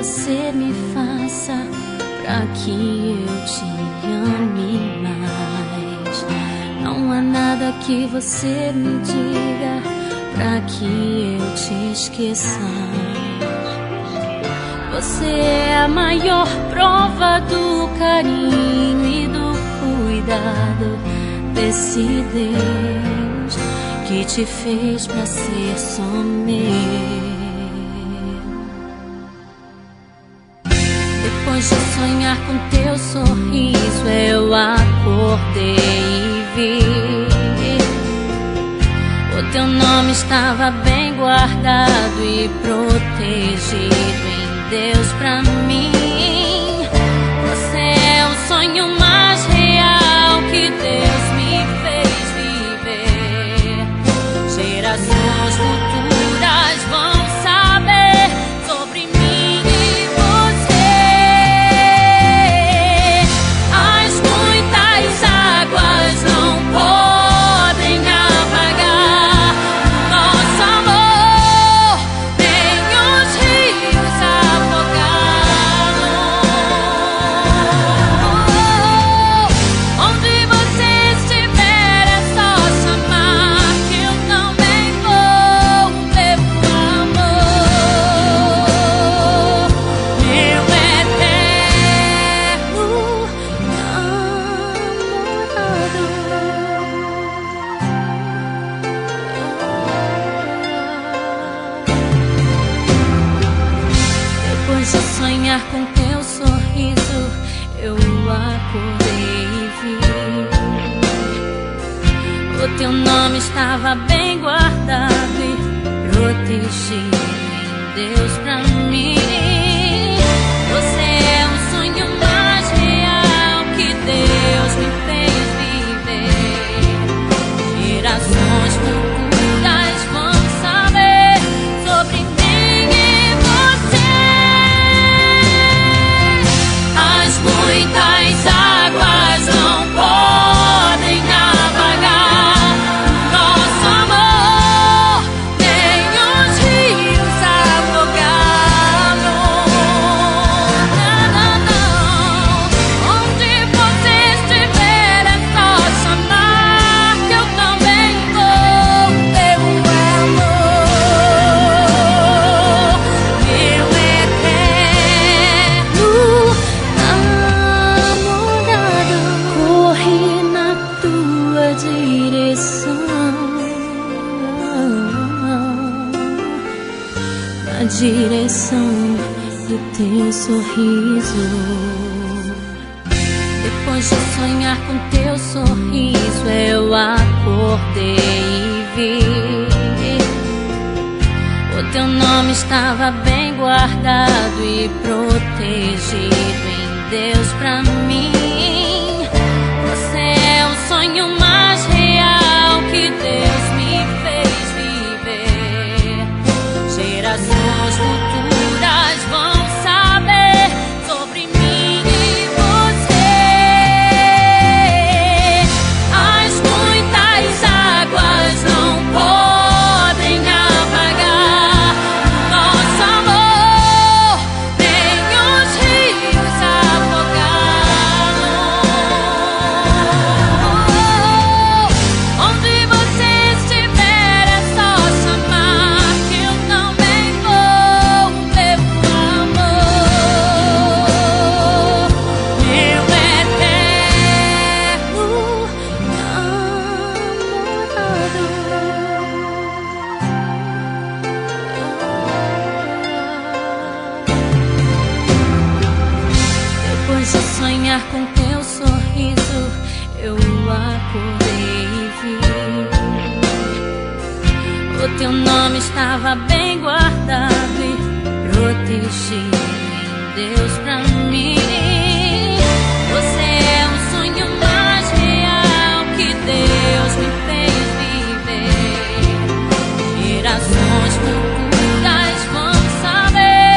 você me faça pra que eu te ame mais. Não há nada que você me diga pra que eu te esqueça. Você é a maior prova do carinho e do cuidado desse Deus que te fez pra ser só meu. Depois de sonhar com teu sorriso, eu acordei e vi o teu nome estava bem guardado e protegido em Deus pra mim. Você é o sonho mais real que Deus me fez viver. Gerações futuras vão saber sobre mim e você. As muitas águas não podem apagar nosso amor, nem os rios afogá-lo. Onde você estiver é só chamar que eu também vou, meu amor, meu eterno Depois de sonhar com teu sorriso, eu acordei e vi o teu nome estava bem guardado e protegido em Deus pra mim. Você é o sonho mais real que Deus me fez viver. Gerações futuras vão saber sobre mim e você. As muitas águas não podem apagar nosso amor, nem os rios afogá-lo. Não, não, não. Onde você estiver é só chamar que eu também vou, meu amor, meu eterno namorado. Corri na tua direção, na direção do teu sorriso. Depois de sonhar com teu sorriso, eu acordei e vi o teu nome estava bem guardado e protegido em Deus pra mim. Você é o sonho mais real que Deus me fez viver. Gerações futuras vão saber sobre mim e você. As muitas águas não podem apagar nosso amor, nem os rios afogá-lo. Onde você estiver é só chamar que eu também vou, meu amor, meu eterno namorado. Depois de sonhar com teu sorriso, eu acordei e vi o teu nome estava bem guardado e protegido em Deus pra mim. Você é o sonho mais real que Deus me fez viver. Gerações futuras vão saber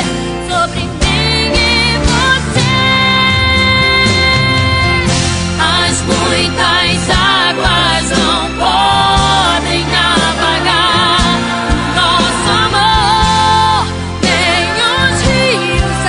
sobre mim e você. As muitas águas não podem apagar nosso amor, nem os rios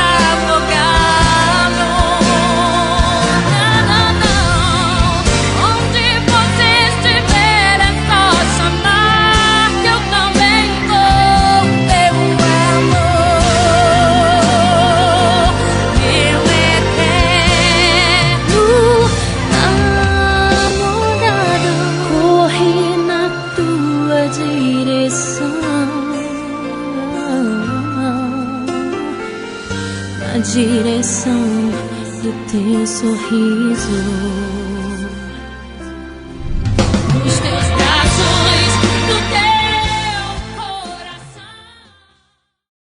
do teu sorriso.